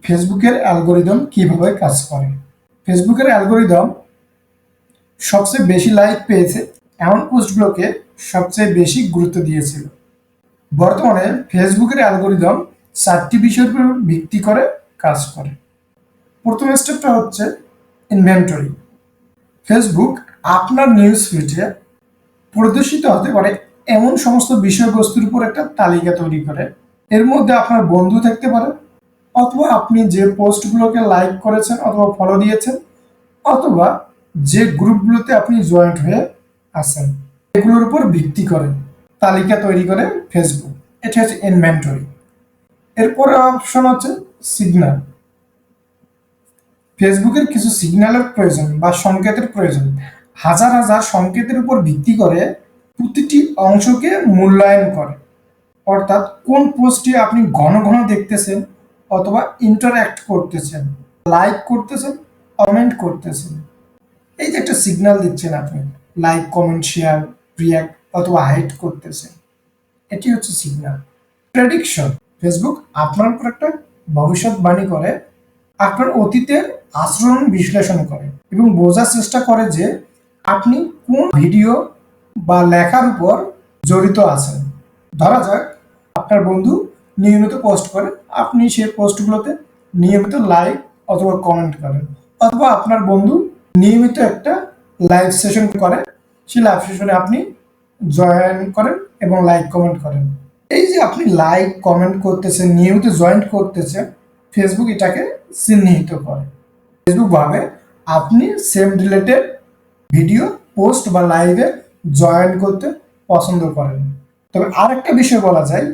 ফেসবুকের অ্যালগরিদম কিভাবে কাজ করে। ফেসবুকের অ্যালগরিদম সবচেয়ে বেশি লাইক পেয়েছে এমন পোস্টগুলোকে সবচেয়ে বেশি গুরুত্ব দিয়েছিল। বর্তমানে ফেসবুকের অ্যালগরিদম 4টি বিষয়ের উপর ভিত্তি করে কাজ করে। প্রথম স্টেপটা হচ্ছে ইনভেন্টরি। ফেসবুক আপনার নিউজ ফিডে প্রদর্শিত হতে পারে এমন সমস্ত বিষয়বস্তুর উপর একটা তালিকা তৈরি করে। এর মধ্যে আপনার বন্ধু থাকতে পারে, অথবা আপনি যে পোস্টগুলোকে লাইক করেছেন অথবা ফলো দিয়েছেন, অথবা যে গ্রুপগুলোতে আপনি জয়েন্ট হয়ে আছেন, এগুলোর উপর ভিত্তি করে তালিকা তৈরি করে ফেসবুক। এটা হচ্ছে ইনভেন্টরি। এরপরে অপশন হচ্ছে সিগন্যাল। ফেসবুকের কিছু সিগন্যালের প্রয়োজন বা সংকেতের প্রয়োজন। হাজার হাজার সংকেতের উপর ভিত্তি করে প্রতিটি অংশকে মূল্যায়ন করে। অর্থাৎ কোন পোস্টটি আপনি ঘন ঘন দেখতেছেন অথবা ইন্টারঅ্যাক্ট করতেছেন, লাইক করতেছেন, কমেন্ট করতেছেন, এই যে একটা সিগন্যাল দিচ্ছেন আপনি, লাইক, কমেন্ট, শেয়ার, রিয়াক্ট অথবা হাইড করতেছেন, এটি হচ্ছে সিগন্যাল। প্রেডিকশন। ফেসবুক আপনার উপর একটা ভবিষ্যৎবাণী করে, আপনার অতীতের আচরণ বিশ্লেষণ করে এবং বোঝার চেষ্টা করে যে আপনি কোন ভিডিও বা লেখার উপর জড়িত আছেন। ধরা যাক আপনার বন্ধু নিয়মিত পোস্ট করে, আপনি সেই পোস্টগুলোতে নিয়মিত লাইক অথবা কমেন্ট করেন, অথবা আপনার বন্ধু নিয়মিত একটা লাইভ সেশন করে, সেই লাইভ সেশনে আপনি জয়েন করেন এবং লাইক কমেন্ট করেন। এই যে আপনি লাইক কমেন্ট করতেছেন, নিয়মিত জয়েন করতেছেন, ফেসবুক এটাকে চিহ্নিত করে। ফেসবুক ভাবে আপনি সেম রিলেটেড ভিডিও, পোস্ট বা লাইভে জয়েন করতে পছন্দ করেন। তবে আরেকটা বিষয় বলা যায়,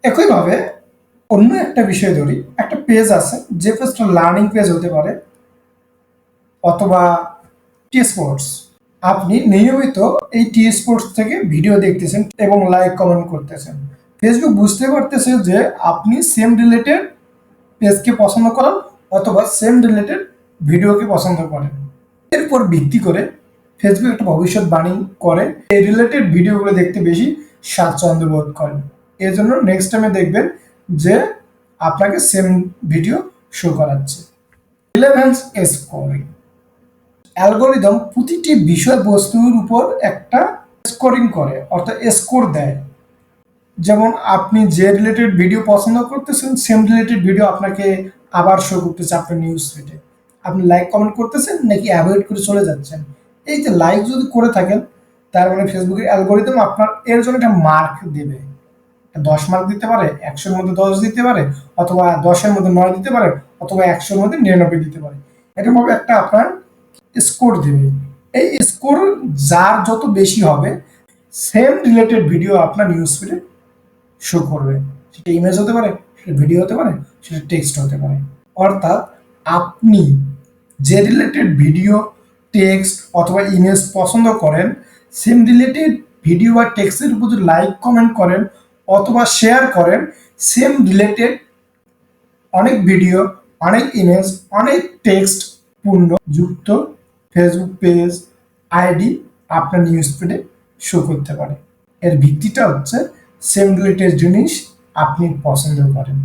একইভাবে অন্য একটা বিষয় ধরি, একটা পেজ আছে, যে পেজটা লার্নিং পেজ হতে পারে অথবা টি স্পোর্টস। আপনি নিয়মিত এই টি স্পোর্টস থেকে ভিডিও দেখতেছেন এবং লাইক কমেন্ট করতেছেন। ফেসবুক বুঝতে পারতেছে যে আপনি সেম রিলেটেড পেজকে পছন্দ করেন অথবা সেম রিলেটেড ভিডিওকে পছন্দ করেন। এরপর ভিত্তি করে ফেসবুক একটা ভবিষ্যৎবাণী করে, এই রিলেটেড ভিডিওগুলো দেখতে বেশি স্বাচ্ছন্দ্য বোধ করেন। এর জন্য নেক্সট টাইমে দেখবেন যে আপনাকে সেম ভিডিও শো করাচ্ছে। Relevance scoring. অ্যালগরিদম প্রতিটি বিষয়বস্তুর উপর একটা স্কোরিং করে, অর্থাৎ স্কোর দেয়। যেমন আপনি যে রিলেটেড ভিডিও পছন্দ করতেছেন, সেম রিলেটেড ভিডিও আপনাকে আবার শো করতেছে আপনার নিউজ ফিডে। আপনি লাইক কমেন্ট করতেছেন নাকি অ্যাভয়েড করে চলে যাচ্ছেন। এই যে লাইক যদি করে থাকেন, তার মানে ফেসবুকের অ্যালগরিদম আপনার এর জন্য একটা মার্ক দেবে। 10 মার্ক দিতে পারে, 100-এর মধ্যে 10 দিতে পারে, অথবা 10-এর মধ্যে 9 দিতে পারে, অথবা 100-এর মধ্যে 99 দিতে পারে। এরকম ভাবে একটা আপনার স্কোর দেবে। এই স্কোর যার যত বেশি হবে, সেম রিলেটেড ভিডিও আপনার নিউজ ফিডে শো করবে। সেটা ইমেজ হতে পারে, সেটা ভিডিও হতে পারে, সেটা টেক্সট হতে পারে। অর্থাৎ আপনি যে রিলেটেড ভিডিও, টেক্সট অথবা ইমেজ পছন্দ করেন, সেম রিলেটেড ভিডিও বা টেক্সটের উপর যদি লাইক কমেন্ট করেন অথবা শেয়ার করেন, সেম রিলেটেড অনেক ভিডিও, অনেক ইমেজ, অনেক টেক্সট পূর্ণ যুক্ত ফেসবুক পেজ, আইডি আপনার নিউজ ফিডে শো করতে পারে। এর ভিত্তিটা হচ্ছে সেম রিলেটেড জিনিস আপনি পছন্দ করেন।